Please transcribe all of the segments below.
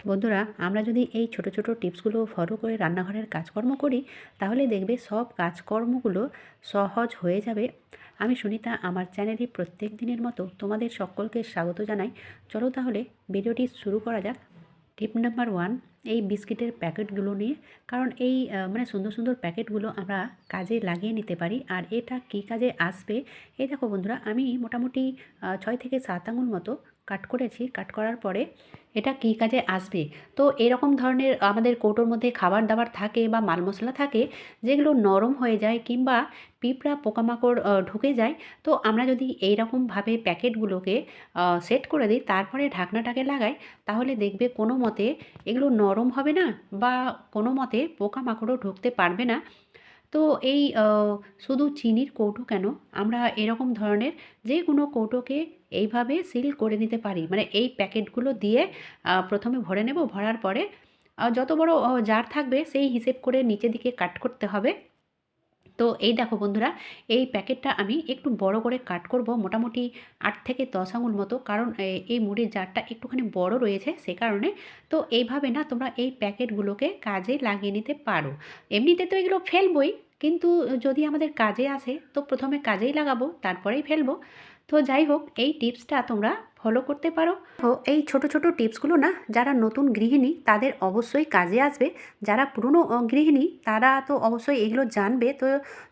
বন্ধুরা, আমরা যদি এই ছোট ছোট টিপসগুলো ফলো করে রান্নাঘরের কাজকর্ম করি, তাহলে দেখবে সব কাজকর্মগুলো সহজ হয়ে যাবে। আমি সুনিতা, আমার চ্যানেলে প্রত্যেক দিনের মতো তোমাদের সকলকে স্বাগত জানাই। চলো তাহলে ভিডিওটি শুরু করা যাক। টিপ নাম্বার 1, এই বিস্কিটের প্যাকেটগুলো নিয়ে। কারণ এই মানে সুন্দর সুন্দর প্যাকেটগুলো আমরা কাজে লাগিয়ে নিতে পারি। আর এটা কী কাজে আসবে, এই দেখো বন্ধুরা, আমি মোটামুটি 6 থেকে 7 আঙুল মতো কাট করেছি। কাট করার পরে এটা কী কাজে আসবে, তো এরকম ধরনের আমাদের কৌটোর মধ্যে খাবার দাবার থাকে বা মাল মশলা থাকে, যেগুলো নরম হয়ে যায় কিংবা পিঁপড়া পোকামাকড় ঢুকে যায়। তো আমরা যদি এইরকমভাবে প্যাকেটগুলোকে সেট করে দিই, তারপরে ঢাকনাটাকে লাগাই, তাহলে দেখবে কোনো মতে এগুলো নরম হবে না বা কোনো মতে পোকামাকড়ও ঢুকতে পারবে না। তো এই শুধু চিনির কৌটো কেন, আমরা এরকম ধরনের যে কোনো কৌটোকে এইভাবে সিল করে নিতে পারি। মানে এই প্যাকেটগুলো দিয়ে প্রথমে ভরে নেব, ভরার পরে যত বড় জার থাকবে সেই হিসেব করে নিচের দিকে কাট করতে হবে। তো এই দেখো বন্ধুরা, এই প্যাকেটটা আমি একটু বড় করে কাট করব, মোটামুটি 8 থেকে 10 আঙুল মতো, কারণ এই মুড়ির জারটা একটুখানি বড় রয়েছে সে কারণে। তো এইভাবে না তোমরা এই প্যাকেটগুলোকে কাজে লাগিয়ে নিতে পারো। এমনিতে তো এগুলো ফেলবই, কিন্তু যদি আমাদের কাজে আসে তো প্রথমে কাজেই লাগাবো, তারপরেই ফেলবো। তো যাই হোক, এই টিপসটা তোমরা ফলো করতে পারো। তো এই ছোট ছোট টিপসগুলো না, যারা নতুন গৃহিণী তাদের অবশ্যই কাজে আসবে। যারা পুরনো গৃহিণী তারা তো অবশ্যই এগুলো জানবে। তো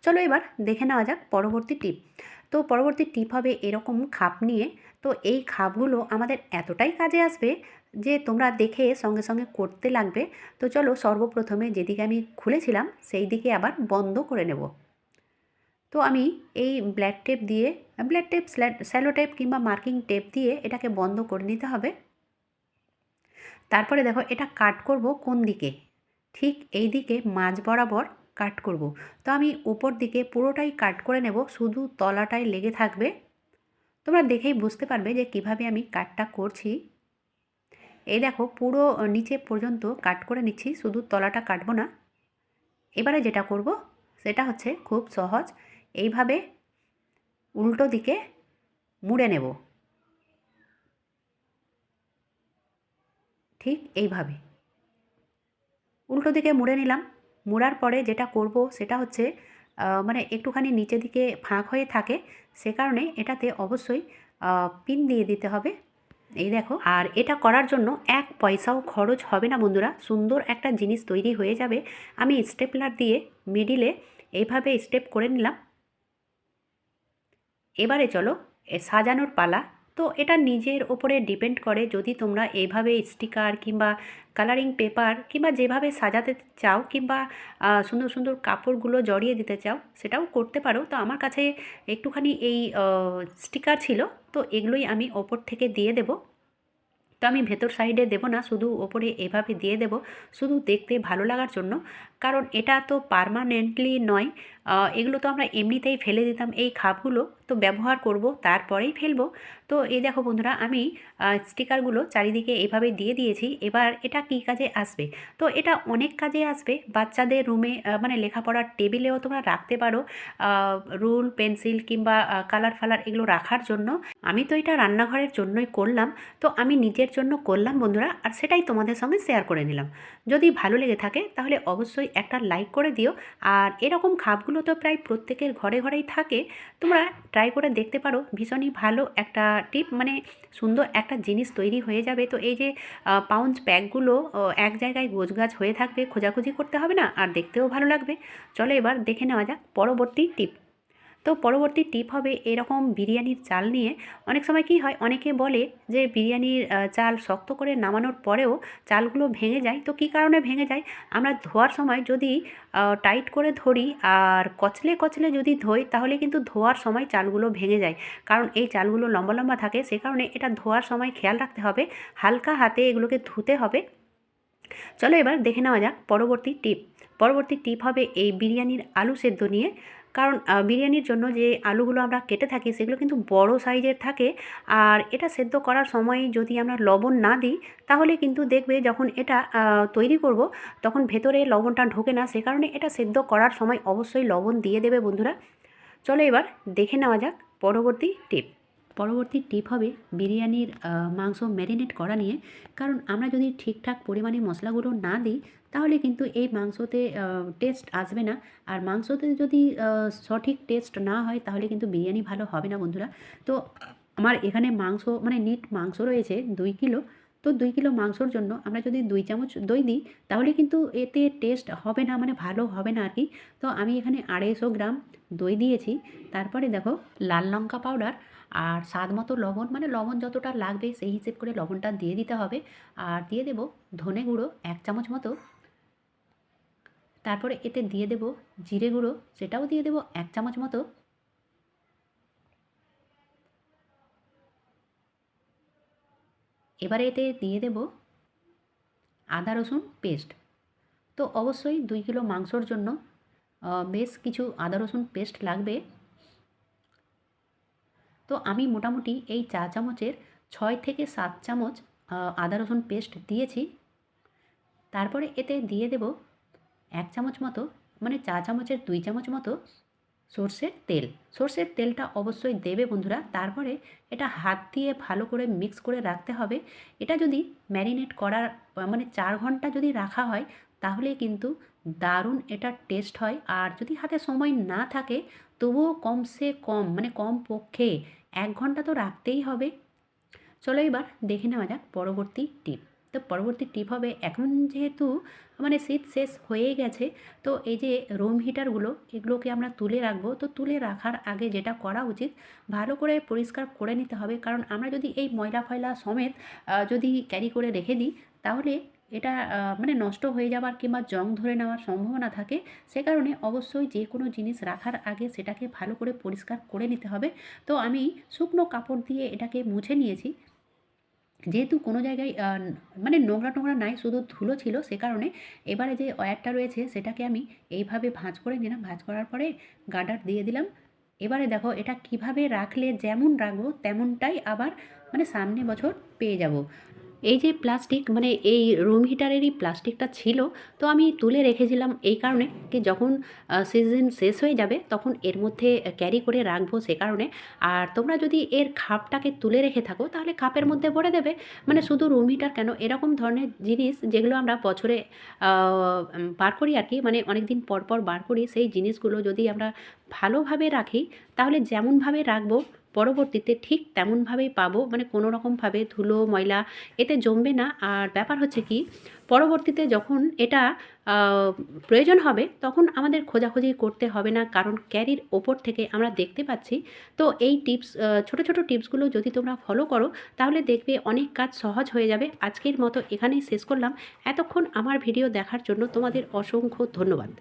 চলো এবার দেখে নেওয়া যাক পরবর্তী টিপ। তো পরবর্তী টিপ হবে এরকম খাপ নিয়ে। তো এই খাপগুলো আমাদের এতটাই কাজে আসবে যে তোমরা দেখে সঙ্গে সঙ্গে করতে লাগবে। তো চলো সর্বপ্রথমে যেদিকে আমি খুলেছিলাম সেই দিকে আবার বন্ধ করে নেব। তো আমি এই ব্ল্যাক টেপ দিয়ে, ব্ল্যাক টেপ, স্যালো টেপ কিংবা মার্কিং টেপ দিয়ে এটাকে বন্ধ করে নিতে হবে। তারপরে দেখো এটা কাট করব কোন দিকে, ঠিক এই দিকে মাঝ বরাবর কাট করব। তো আমি উপর দিকে পুরোটাই কাট করে নেব, শুধু তলাটায় লেগে থাকবে। তোমরা দেখেই বুঝতে পারবে যে কিভাবে আমি কাটটা করছি। এই দেখো পুরো নিচে পর্যন্ত কাট করে নিচ্ছি, শুধু তলাটা কাটবো না। এবারে যেটা করব সেটা হচ্ছে খুব সহজ, এইভাবে উল্টো দিকে মুড়ে নেব, ঠিক এইভাবে উল্টো দিকে মুড়ে নিলাম। মুড়ার পরে যেটা করব সেটা হচ্ছে মানে একটুখানি নিচের দিকে ফাঁক হয়ে থাকে, সে কারণে এটাতে অবশ্যই পিন দিয়ে দিতে হবে। এই দেখো, আর এটা করার জন্য 1 পয়সাও খরচ হবে না বন্ধুরা, সুন্দর একটা জিনিস তৈরি হয়ে যাবে। আমি স্টেপলার দিয়ে মিডিলে এইভাবে স্টেপ করে নিলাম। এবারে চলো সাজানোর পালা। তো এটা নিজের ওপরে ডিপেন্ড করে, যদি তোমরা এইভাবে স্টিকার কিংবা কালারিং পেপার কিংবা যেভাবে সাজাতে চাও কিংবা সুন্দর সুন্দর কাপড়গুলো জড়িয়ে দিতে চাও সেটাও করতে পারো। তো আমার কাছে একটুখানি এই স্টিকার ছিল, তো এগুলোই আমি ওপর থেকে দিয়ে দেবো। তো আমি ভেতর সাইডে দেবো না, শুধু ওপরে এভাবে দিয়ে দেব, শুধু দেখতে ভালো লাগার জন্য। কারণ এটা তো পার্মানেন্টলি নয়, এগুলো তো আমরা এমনিতেই ফেলে দিতাম এই খাপগুলো, তো ব্যবহার করব তারপরেই ফেলবো। তো এই দেখো বন্ধুরা, আমি স্টিকারগুলো চারিদিকে এভাবে দিয়ে দিয়েছি। এবার এটা কী কাজে আসবে, তো এটা অনেক কাজে আসবে। বাচ্চাদের রুমে মানে লেখাপড়ার টেবিলেও তোমরা রাখতে পারো, রুল পেন্সিল কিংবা কালার ফালার এগুলো রাখার জন্য। আমি তো এটা রান্নাঘরের জন্যই করলাম, তো আমি নিজের জন্য করলাম বন্ধুরা, আর সেটাই তোমাদের সঙ্গে শেয়ার করে নিলাম। যদি ভালো লেগে থাকে তাহলে অবশ্যই একটা লাইক করে দিও। আর এরকম খাপগুলো তো প্রায় প্রত্যেকের ঘরে ঘরেই থাকে, তোমরা ট্রাই করে দেখতে পারো। ভীষণই ভালো একটা টিপ, মানে সুন্দর একটা জিনিস তৈরি হয়ে যাবে। তো এই যে পাউচ প্যাকগুলো এক জায়গায় গোছগাছ হয়ে থাকবে, খোঁজাখুঁজি করতে হবে না, আর দেখতেও ভালো লাগবে। চলো এবার দেখে নেওয়া যাক পরবর্তী টিপ। তো পরবর্তী টিপ হবে এরকম বিরিয়ানির চাল নিয়ে। অনেক সময় কি হয়, অনেকে বলে যে বিরিয়ানির চাল শক্ত করে নামানোর পরেও চালগুলো ভেঙে যায়। তো কী কারণে ভেঙে যায়, আমরা ধোয়ার সময় যদি টাইট করে ধরি আর কচলে কচলে যদি ধোই, তাহলে কিন্তু ধোয়ার সময় চালগুলো ভেঙে যায়। কারণ এই চালগুলো লম্বা লম্বা থাকে, সে কারণে এটা ধোয়ার সময় খেয়াল রাখতে হবে, হালকা হাতে এগুলোকে ধুতে হবে। চলো এবার দেখে নেওয়া যাক পরবর্তী টিপ। পরবর্তী টিপ হবে এই বিরিয়ানির আলু সেদ্ধ নিয়ে। কারণ বিরিয়ানির জন্য যে আলুগুলো আমরা কেটে থাকি সেগুলো কিন্তু বড় সাইজের থাকে, আর এটা সেদ্ধ করার সময় যদি আমরা লবণ না দিই, তাহলে কিন্তু দেখবে যখন এটা তৈরি করব তখন ভেতরে লবণটা ঢোকে না। সে কারণে এটা সেদ্ধ করার সময় অবশ্যই লবণ দিয়ে দেবে বন্ধুরা। চলো এবার দেখে নেওয়া যাক পরবর্তী টিপ। পরবর্তী টিপ হবে বিরিয়ানির মাংস ম্যারিনেট করা নিয়ে। কারণ আমরা যদি ঠিকঠাক পরিমাণে মশলাগুলো না দিই তাহলে কিন্তু এই মাংসতে টেস্ট আসবে না। আর মাংসতে যদি সঠিক টেস্ট না হয় তাহলে কিন্তু বিরিয়ানি ভালো হবে না বন্ধুরা। তো আমার এখানে মাংস মানে নিট মাংস রয়েছে 2 কিলো। তো 2 কিলো মাংসর জন্য আমরা যদি 2 চামচ দই দিই তাহলে কিন্তু এতে টেস্ট হবে না, মানে ভালো হবে না আর কি। তো আমি এখানে 250 গ্রাম দই দিয়েছি। তারপরে দেখো লাল লঙ্কা পাউডার আর স্বাদ মতো লবণ, মানে লবণ যতটা লাগবে সেই হিসেব করে লবণটা দিয়ে দিতে হবে। আর দিয়ে দেব ধনে গুঁড়ো 1 চামচ মতো। তারপরে এতে দিয়ে দেব জিরে গুঁড়ো, সেটাও দিয়ে দেব 1 চামচ মতো। এবারে এতে দিয়ে দেব আদা রসুন পেস্ট। তো অবশ্যই 2 কিলো মাংসর জন্য বেশ কিছু আদা রসুন পেস্ট লাগবে। তো আমি মোটামুটি এই চা চামচের 6 থেকে 7 চামচ আদা রসুন পেস্ট দিয়েছি। তারপরে এতে দিয়ে দেব 1 চামচ মতো, মানে চা চামচের 2 চামচ মতো সর্ষের তেল। সর্ষের তেলটা অবশ্যই দেবে বন্ধুরা। তারপরে এটা হাত দিয়ে ভালো করে মিক্স করে রাখতে হবে। এটা যদি ম্যারিনেট করার মানে 4 ঘন্টা যদি রাখা হয় তাহলে কিন্তু দারুণ এটা টেস্ট হয়। আর যদি হাতে সময় না থাকে তবুও কমসে কম মানে কমপক্ষে 1 ঘন্টা তো রাখতেই হবে। চলো এবার দেখে নেওয়া যাক পরবর্তী টিপ। তো পরবর্তী টিপ হবে, এখন যেহেতু মানে শীত শেষ হয়ে গেছে, তো এই যে রুম হিটারগুলো এগুলোকে আমরা তুলে রাখবো। তো তুলে রাখার আগে যেটা করা উচিত, ভালো করে পরিষ্কার করে নিতে হবে। কারণ আমরা যদি এই ময়লা ফয়লা সমেত যদি ক্যারি করে রেখে দিই তাহলে এটা মানে নষ্ট হয়ে যাবার কিংবা জং ধরে নেওয়ার সম্ভাবনা থাকে। সে কারণে অবশ্যই যে কোনো জিনিস রাখার আগে সেটাকে ভালো করে পরিষ্কার করে নিতে হবে। তো আমি শুকনো কাপড় দিয়ে এটাকে মুছে নিয়েছি। যেহেতু কোনো জায়গায় মানে নোংরা টোংরা নাই, শুধু ধুলো ছিল, সে কারণে এবারে যে ওয়্যারটা রয়েছে সেটাকে আমি এইভাবে ভাঁজ করে নিলাম। ভাঁজ করার পরে গার্ডার দিয়ে দিলাম। এবারে দেখো এটা কিভাবে রাখলে যেমন রাখবো তেমনটাই আবার মানে সামনে বছর পেয়ে যাব। এই যে প্লাস্টিক মানে এই রুম হিটারেরই প্লাস্টিকটা ছিল, তো আমি তুলে রেখেছিলাম এই কারণে কি যখন সিজন শেষ হয়ে যাবে তখন এর মধ্যে ক্যারি করে রাখবো সে কারণে। আর তোমরা যদি এর খাপটাকে তুলে রেখে থাকো তাহলে খাপের মধ্যে ভরে দেবে। মানে শুধু রুম হিটার কেন, এরকম ধরনের জিনিস যেগুলো আমরা বছরে বার করি আর কি, মানে অনেক দিন পর পর বার করি, সেই জিনিসগুলো যদি আমরা ভালোভাবে রাখি তাহলে যেমনভাবে রাখবো পরবর্তীতে ঠিক তেমনভাবেই পাবো। মানে কোনো রকমভাবে ধুলো ময়লা এতে জমবে না। আর ব্যাপার হচ্ছে কি, পরবর্তীতে যখন এটা প্রয়োজন হবে তখন আমাদের খোঁজাখুঁজি করতে হবে না, কারণ ক্যারির ওপর থেকে আমরা দেখতে পাচ্ছি। তো এই টিপস ছোটো ছোটো টিপসগুলো যদি তোমরা ফলো করো তাহলে দেখবে অনেক কাজ সহজ হয়ে যাবে। আজকের মতো এখানেই শেষ করলাম। এতক্ষণ আমার ভিডিও দেখার জন্য তোমাদের অসংখ্য ধন্যবাদ।